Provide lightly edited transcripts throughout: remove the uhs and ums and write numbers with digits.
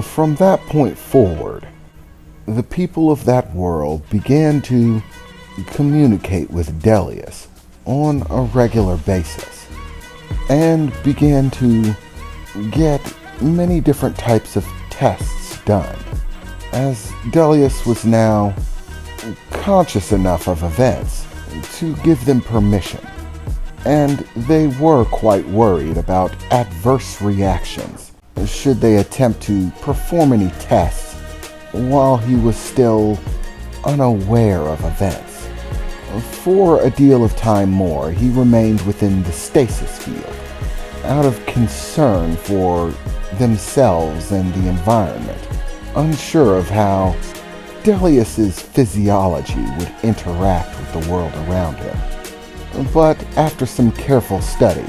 From that point forward, the people of that world began to communicate with Delius on a regular basis and began to get many different types of tests done, as Delius was now conscious enough of events to give them permission, and they were quite worried about adverse reactions should they attempt to perform any tests while he was still unaware of events. For a deal of time more, he remained within the stasis field, out of concern for themselves and the environment, unsure of how Delius's physiology would interact with the world around him. But after some careful study,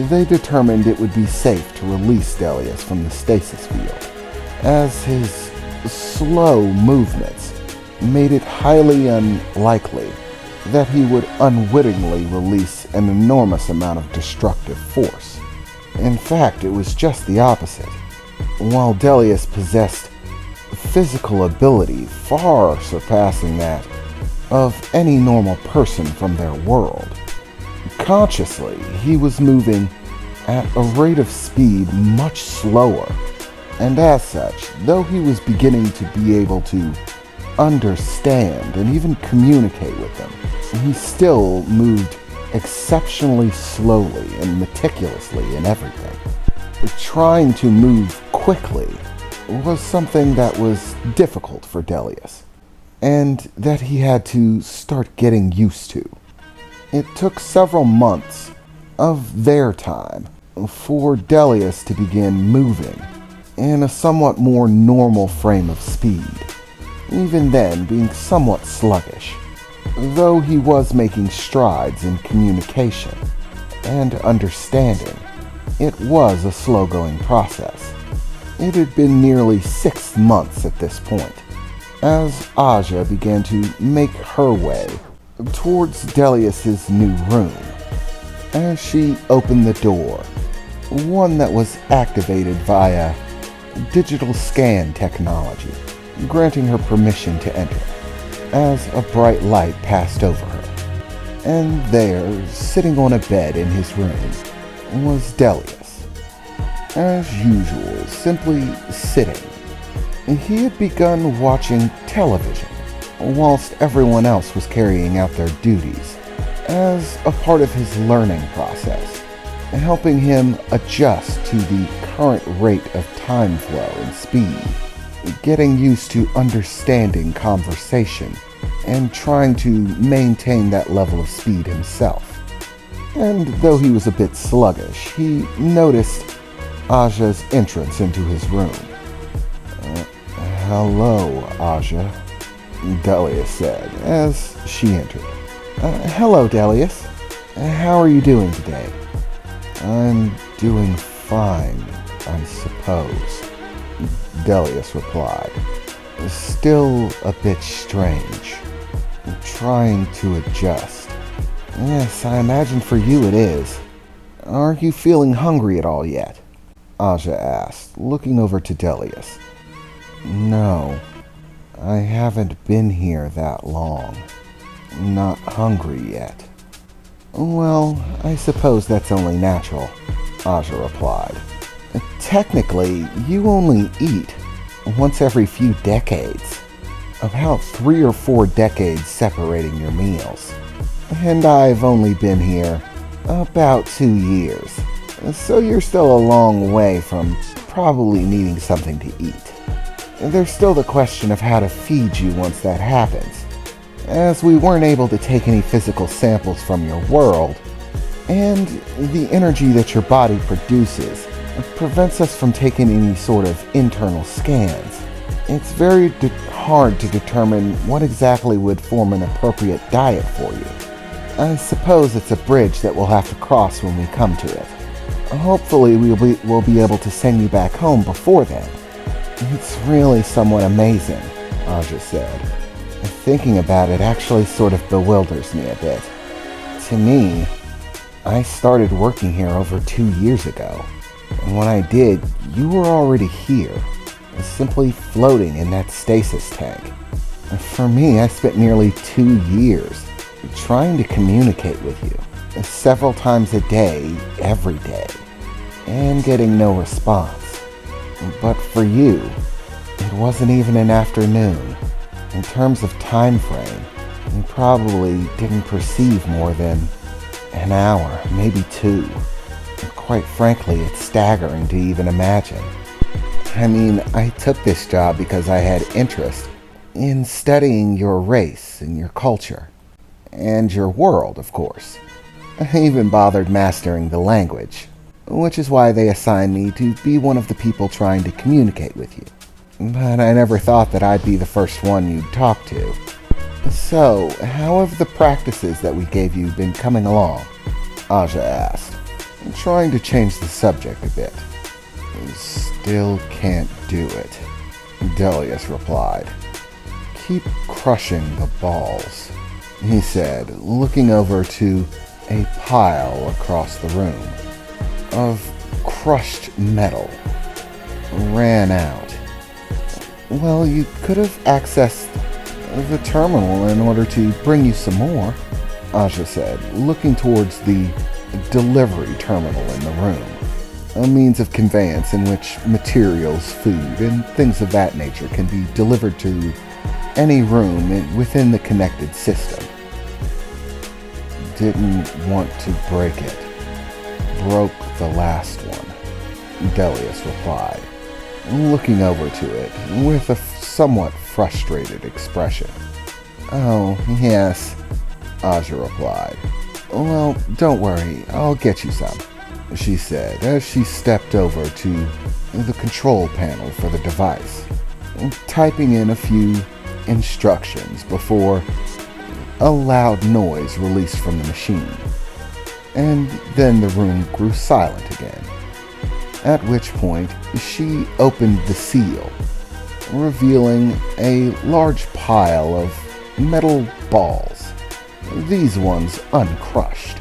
they determined it would be safe to release Delius from the stasis field, as his slow movements made it highly unlikely that he would unwittingly release an enormous amount of destructive force. In fact, it was just the opposite. While Delius possessed physical ability far surpassing that of any normal person from their world, consciously he was moving at a rate of speed much slower, and as such, though he was beginning to be able to understand and even communicate with them, he still moved exceptionally slowly and meticulously in everything. Trying to move quickly was something that was difficult for Delius, and that he had to start getting used to. It took several months of their time for Delius to begin moving in a somewhat more normal frame of speed, even then being somewhat sluggish, though he was making strides in communication and understanding. It was a slow-going process. It had been nearly 6 months at this point, as Aja began to make her way towards Delius's new room. As she opened the door, one that was activated via digital scan technology, granting her permission to enter, as a bright light passed over her. And there, sitting on a bed in his room, was Delius. As usual, simply sitting. He had begun watching television, whilst everyone else was carrying out their duties, as a part of his learning process, helping him adjust to the current rate of time flow and speed, getting used to understanding conversation, and trying to maintain that level of speed himself. And though he was a bit sluggish, he noticed Aja's entrance into his room. "Hello, Aja," Delius said as she entered. "Hello, Delius. How are you doing today?" "I'm doing fine, I suppose," Delius replied, still a bit strange, trying to adjust. "Yes, I imagine for you it is. Are you feeling hungry at all yet?" Aja asked, looking over to Delius. "No, I haven't been here that long. Not hungry yet." "Well, I suppose that's only natural," Aja replied. "Technically, you only eat once every few decades. About 3 or 4 decades separating your meals. And I've only been here about 2 years. So you're still a long way from probably needing something to eat. There's still the question of how to feed you once that happens, as we weren't able to take any physical samples from your world, and the energy that your body produces prevents us from taking any sort of internal scans. It's very hard to determine what exactly would form an appropriate diet for you. I suppose it's a bridge that we'll have to cross when we come to it. Hopefully we'll be able to send you back home before then." "It's really somewhat amazing," Aja said. "Thinking about it actually sort of bewilders me a bit. To me, I started working here over 2 years ago, and when I did, you were already here. simply floating in that stasis tank. For me, I spent nearly 2 years trying to communicate with you, several times a day, every day, and getting no response. But for you, it wasn't even an afternoon. In terms of time frame, you probably didn't perceive more than an hour, maybe 2. And quite frankly, it's staggering to even imagine. I mean, I took this job because I had interest in studying your race and your culture. And your world, of course. I even bothered mastering the language, which is why they assigned me to be one of the people trying to communicate with you. But I never thought that I'd be the first one you'd talk to. So, how have the practices that we gave you been coming along? Aja asked, trying to change the subject a bit. Still can't do it, Delius replied. Keep crushing the balls, he said, looking over to a pile across the room of crushed metal. Ran out. Well, you could have accessed the terminal in order to bring you some more, Aja said, looking towards the delivery terminal in the room, a means of conveyance in which materials, food, and things of that nature can be delivered to any room within the connected system. Didn't want to break it. Broke the last one, Delius replied, looking over to it with a somewhat frustrated expression. Oh, yes, Aja replied. Well, don't worry, I'll get you some, she said as she stepped over to the control panel for the device, typing in a few instructions before a loud noise released from the machine. And then the room grew silent again, at which point she opened the seal, revealing a large pile of metal balls, these ones uncrushed,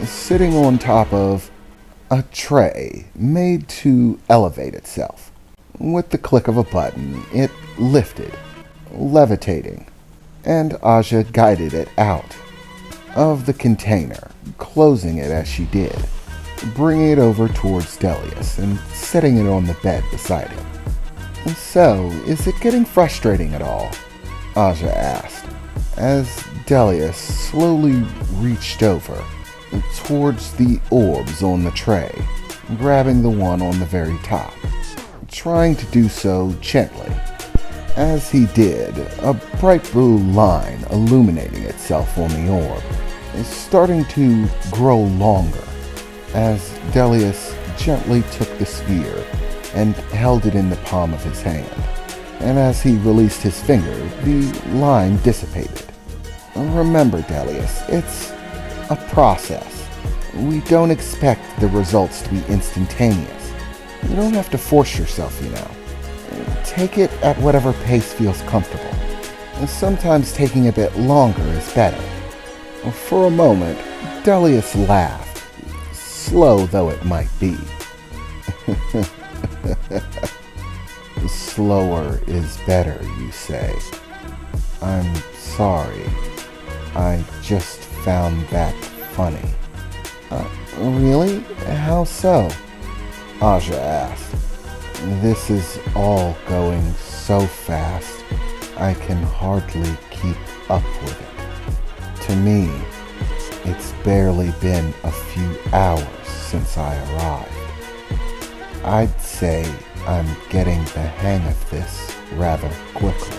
sitting on top of a tray made to elevate itself. With the click of a button, it lifted, levitating, and Aja guided it out of the container, closing it as she did, bringing it over towards Delius and setting it on the bed beside him. So, is it getting frustrating at all? Aja asked, as Delius slowly reached over towards the orbs on the tray, grabbing the one on the very top, trying to do so gently. As he did, a bright blue line illuminating itself on the orb is starting to grow longer, as Delius gently took the sphere and held it in the palm of his hand. And as he released his finger, the line dissipated. Remember, Delius, it's a process. We don't expect the results to be instantaneous. You don't have to force yourself, you know. Take it at whatever pace feels comfortable. And sometimes taking a bit longer is better. For a moment, Delius laughed, slow though it might be. Slower is better, you say. I'm sorry. I just found that funny. Really? How so? Aja asked. This is all going so fast, I can hardly keep up with it. To me, it's barely been a few hours since I arrived. I'd say I'm getting the hang of this rather quickly.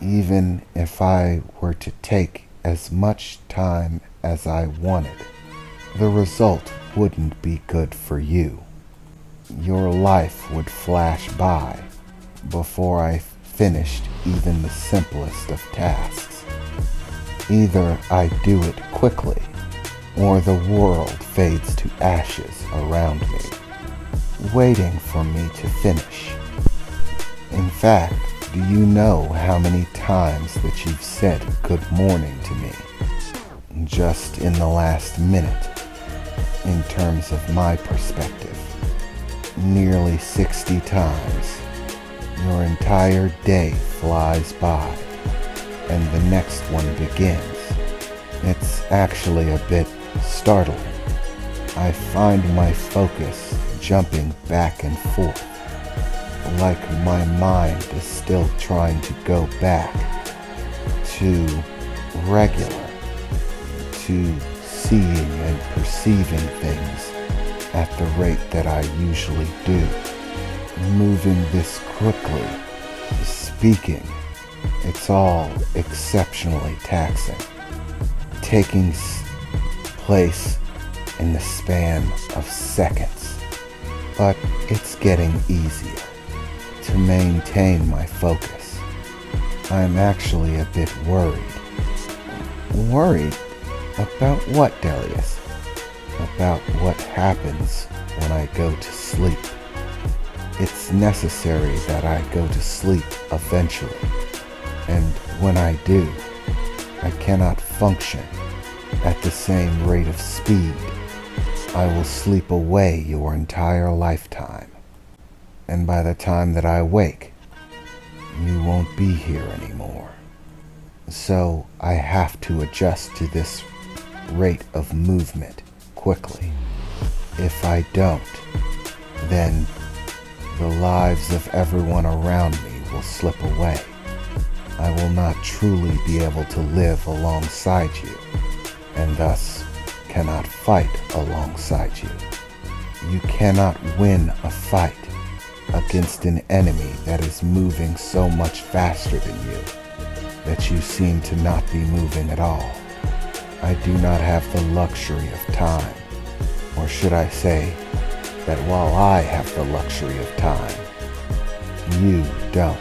Even if I were to take as much time as I wanted, the result wouldn't be good for you. Your life would flash by before I finished even the simplest of tasks. Either I do it quickly, or the world fades to ashes around me, waiting for me to finish. In fact, do you know how many times that you've said good morning to me? Just in the last minute, in terms of my perspective. Nearly 60 times. Your entire day flies by, and the next one begins. It's actually a bit startling. I find my focus jumping back and forth, like my mind is still trying to go back to regular, to seeing and perceiving things at the rate that I usually do. Moving this quickly, speaking, it's all exceptionally taxing. Taking place in the span of seconds. But it's getting easier to maintain my focus. I'm actually a bit worried. Worried? About what, Delius? About what happens when I go to sleep. It's necessary that I go to sleep eventually, and when I do, I cannot function at the same rate of speed. I will sleep away your entire lifetime, and by the time that I wake, you won't be here anymore. So I have to adjust to this rate of movement quickly. If I don't, then the lives of everyone around me will slip away. I will not truly be able to live alongside you, and thus cannot fight alongside you. You cannot win a fight against an enemy that is moving so much faster than you that you seem to not be moving at all. I do not have the luxury of time, or should I say that while I have the luxury of time, you don't.